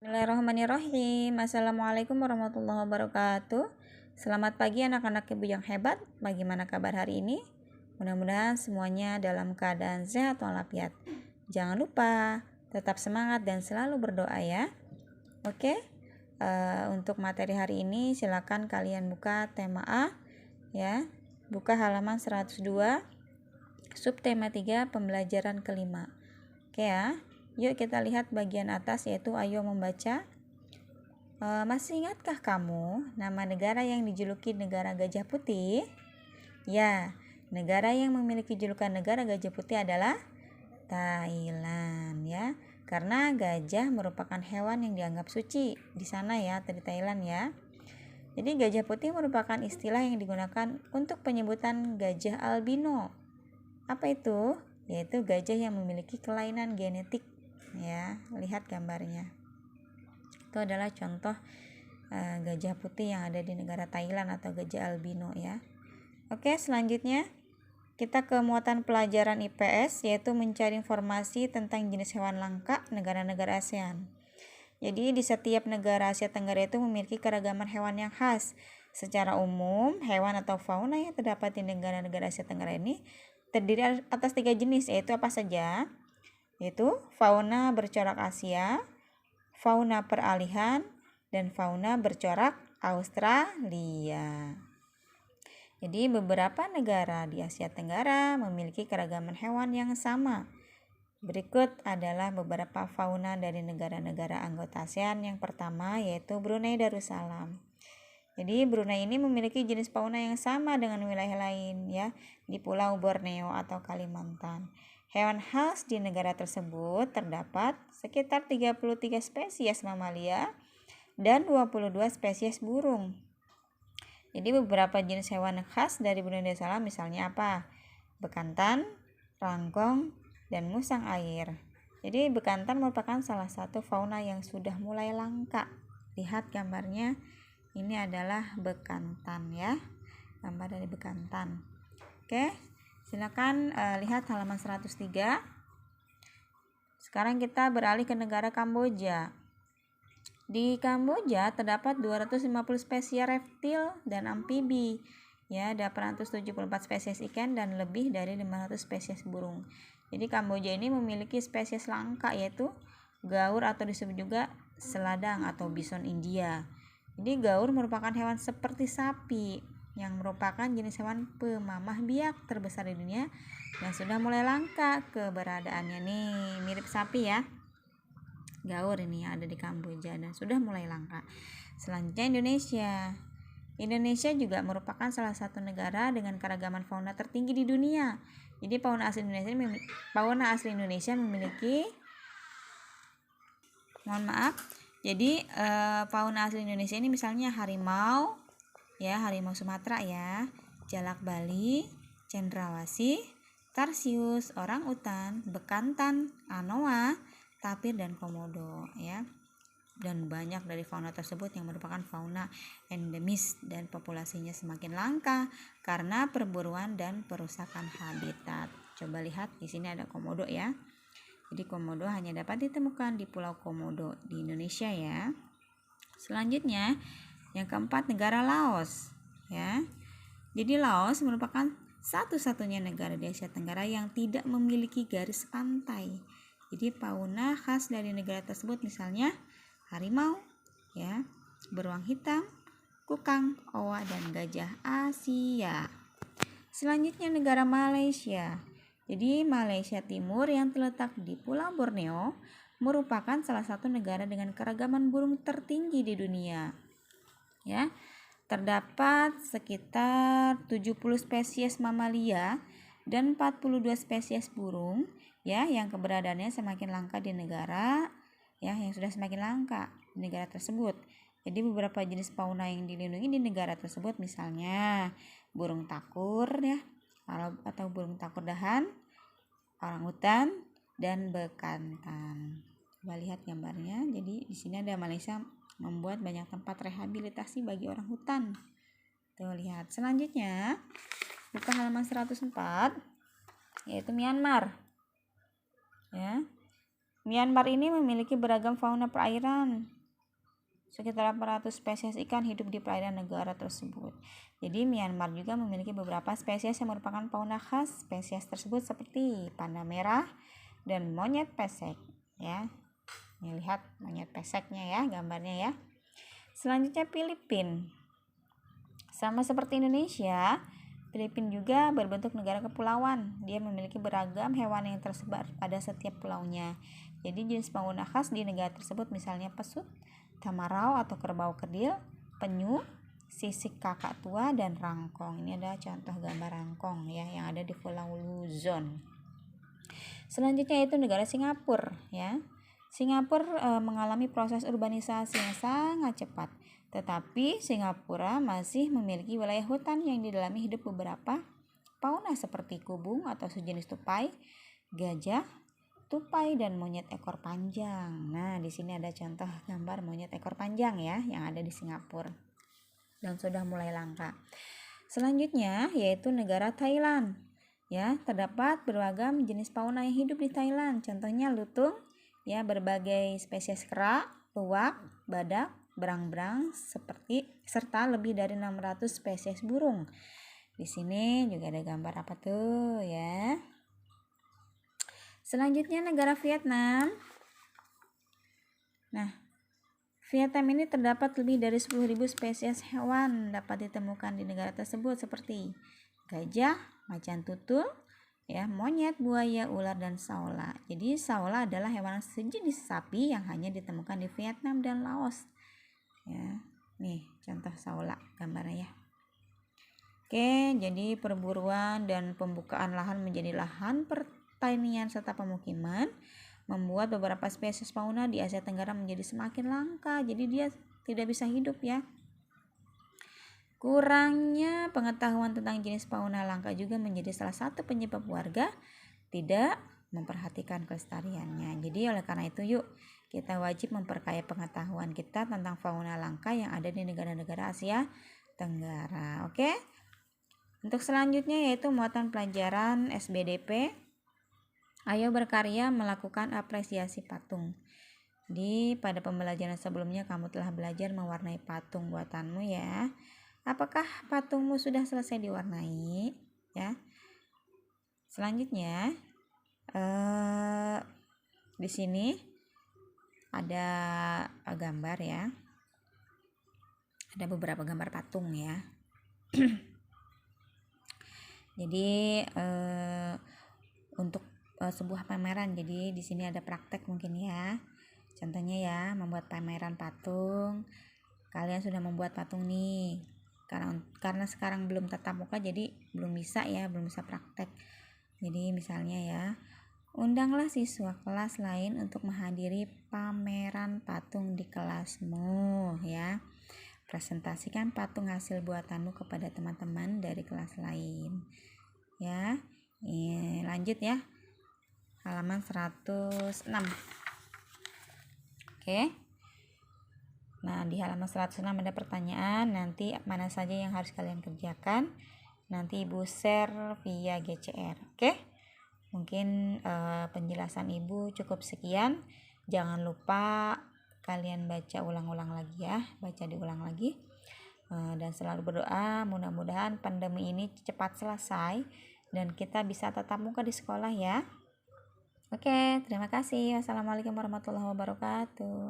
Bismillahirrahmanirrahim. Assalamualaikum warahmatullahi wabarakatuh. Selamat pagi anak-anak ibu yang hebat. Bagaimana kabar hari ini? Mudah-mudahan semuanya dalam keadaan sehat walafiat. Jangan lupa tetap semangat dan selalu berdoa ya. Oke. Untuk materi hari ini silakan kalian buka tema A ya. Buka halaman 102 subtema 3 pembelajaran kelima. Oke ya. Yuk kita lihat bagian atas yaitu ayo membaca. Masih ingatkah kamu nama negara yang dijuluki negara gajah putih? Ya, negara yang memiliki julukan negara gajah putih adalah Thailand ya. Karena gajah merupakan hewan yang dianggap suci di sana ya, atau di Thailand ya. Jadi gajah putih merupakan istilah yang digunakan untuk penyebutan gajah albino. Apa itu? Yaitu gajah yang memiliki kelainan genetik. Ya, lihat gambarnya. Itu adalah contoh gajah putih yang ada di negara Thailand atau gajah albino ya. Oke, selanjutnya kita ke muatan pelajaran IPS yaitu mencari informasi tentang jenis hewan langka negara-negara ASEAN. Jadi di setiap negara Asia Tenggara itu memiliki keragaman hewan yang khas. Secara umum, hewan atau fauna yang terdapat di negara-negara Asia Tenggara ini terdiri atas 3 jenis, yaitu apa saja? Yaitu fauna bercorak Asia, fauna peralihan, dan fauna bercorak Australia. Jadi beberapa negara di Asia Tenggara memiliki keragaman hewan yang sama. Berikut adalah beberapa fauna dari negara-negara anggota ASEAN. Yang pertama yaitu Brunei Darussalam. Jadi Brunei ini memiliki jenis fauna yang sama dengan wilayah lain ya di Pulau Borneo atau Kalimantan. Hewan khas di negara tersebut terdapat sekitar 33 spesies mamalia dan 22 spesies burung. Jadi beberapa jenis hewan khas dari Brunei Darussalam misalnya apa? Bekantan, rangkong, dan musang air. Jadi bekantan merupakan salah satu fauna yang sudah mulai langka. Lihat gambarnya, ini adalah bekantan ya. Gambar dari bekantan. Oke. Silakan lihat halaman 103. Sekarang kita beralih ke negara Kamboja. Di Kamboja terdapat 250 spesies reptil dan amfibi. Ya, ada 874 spesies ikan dan lebih dari 500 spesies burung. Jadi Kamboja ini memiliki spesies langka yaitu gaur atau disebut juga seladang atau bison India. Jadi gaur merupakan hewan seperti sapi yang merupakan jenis hewan pemamah biak terbesar di dunia dan sudah mulai langka keberadaannya nih, mirip sapi ya. Gaur ini ada di Kamboja dan sudah mulai langka. Selanjutnya Indonesia. Indonesia juga merupakan salah satu negara dengan keragaman fauna tertinggi di dunia. Jadi fauna asli Indonesia memiliki fauna asli Indonesia ini misalnya harimau ya, harimau Sumatera ya, jalak Bali, cendrawasih, tarsius, orang utan, bekantan, anoa, tapir, dan komodo ya. Dan banyak dari fauna tersebut yang merupakan fauna endemis dan populasinya semakin langka karena perburuan dan perusakan habitat. Coba lihat di sini ada komodo ya. Jadi komodo hanya dapat ditemukan di Pulau Komodo di Indonesia ya. Selanjutnya yang keempat negara Laos ya. Jadi Laos merupakan satu-satunya negara di Asia Tenggara yang tidak memiliki garis pantai. Jadi fauna khas dari negara tersebut misalnya harimau ya, beruang hitam, kukang, owa, dan gajah Asia. Selanjutnya negara Malaysia. Jadi Malaysia Timur yang terletak di Pulau Borneo merupakan salah satu negara dengan keragaman burung tertinggi di dunia. Ya, terdapat sekitar 70 spesies mamalia dan 42 spesies burung ya yang keberadaannya semakin langka di negara ya yang sudah semakin langka di negara tersebut. Jadi beberapa jenis fauna yang dilindungi di negara tersebut misalnya burung takur ya atau burung takur dahan, orangutan, dan bekantan. Coba lihat gambarnya. Jadi di sini ada Malaysia membuat banyak tempat rehabilitasi bagi orang hutan. Tuh lihat. Selanjutnya buka halaman 104 yaitu Myanmar. Ya. Myanmar ini memiliki beragam fauna perairan. Sekitar 800 spesies ikan hidup di perairan negara tersebut. Jadi Myanmar juga memiliki beberapa spesies yang merupakan fauna khas. Spesies tersebut seperti panda merah dan monyet pesek, ya. Ini lihat monyet peseknya ya, gambarnya ya. Selanjutnya Filipina. Sama seperti Indonesia, Filipina juga berbentuk negara kepulauan. Dia memiliki beragam hewan yang tersebar pada setiap pulaunya. Jadi jenis fauna khas di negara tersebut misalnya pesut, tamarau atau kerbau kerdil, penyu, sisik kakak tua, dan rangkong. Ini ada contoh gambar rangkong ya yang ada di Pulau Luzon. Selanjutnya itu negara Singapura ya. Singapura mengalami proses urbanisasi yang sangat cepat. Tetapi Singapura masih memiliki wilayah hutan yang di dalamnya hidup beberapa fauna seperti kubung atau sejenis tupai, gajah, tupai, dan monyet ekor panjang. Nah, di sini ada contoh gambar monyet ekor panjang ya yang ada di Singapura dan sudah mulai langka. Selanjutnya yaitu negara Thailand. Ya, terdapat beragam jenis fauna yang hidup di Thailand. Contohnya lutung, ya, berbagai spesies kera, luwak, badak, berang-berang serta lebih dari 600 spesies burung. Di sini juga ada gambar apa tuh ya. Selanjutnya negara Vietnam. Nah, Vietnam ini terdapat lebih dari 10.000 spesies hewan dapat ditemukan di negara tersebut seperti gajah, macan tutul, ya, monyet, buaya, ular, dan saula. Jadi saula adalah hewan sejenis sapi yang hanya ditemukan di Vietnam dan Laos. Ya, nih contoh saula gambarnya ya. Oke, jadi perburuan dan pembukaan lahan menjadi lahan pertanian serta pemukiman membuat beberapa spesies fauna di Asia Tenggara menjadi semakin langka. Jadi dia tidak bisa hidup ya. Kurangnya pengetahuan tentang jenis fauna langka juga menjadi salah satu penyebab warga tidak memperhatikan kelestariannya. Jadi oleh karena itu yuk kita wajib memperkaya pengetahuan kita tentang fauna langka yang ada di negara-negara Asia Tenggara. Oke? Untuk selanjutnya yaitu muatan pelajaran SBDP. Ayo berkarya melakukan apresiasi patung. Pada pembelajaran sebelumnya kamu telah belajar mewarnai patung buatanmu ya. Apakah patungmu sudah selesai diwarnai? Ya. Selanjutnya di sini ada gambar ya. Ada beberapa gambar patung ya. Jadi untuk sebuah pameran. Jadi di sini ada praktek mungkin ya. Contohnya ya, membuat pameran patung. Kalian sudah membuat patung nih. Karena sekarang belum tatap muka jadi belum bisa praktek. Jadi misalnya ya, undanglah siswa kelas lain untuk menghadiri pameran patung di kelasmu ya. Presentasikan patung hasil buatanmu kepada teman-teman dari kelas lain. Ya. Lanjut ya. Halaman 106. Oke. Nah, di halaman 106 ada pertanyaan, nanti mana saja yang harus kalian kerjakan. Nanti Ibu share via GCR. Oke? Mungkin penjelasan Ibu cukup sekian. Jangan lupa kalian baca ulang-ulang lagi ya, baca diulang lagi. Dan selalu berdoa mudah-mudahan pandemi ini cepat selesai dan kita bisa tatap muka di sekolah ya. Oke, terima kasih. Wassalamualaikum warahmatullahi wabarakatuh.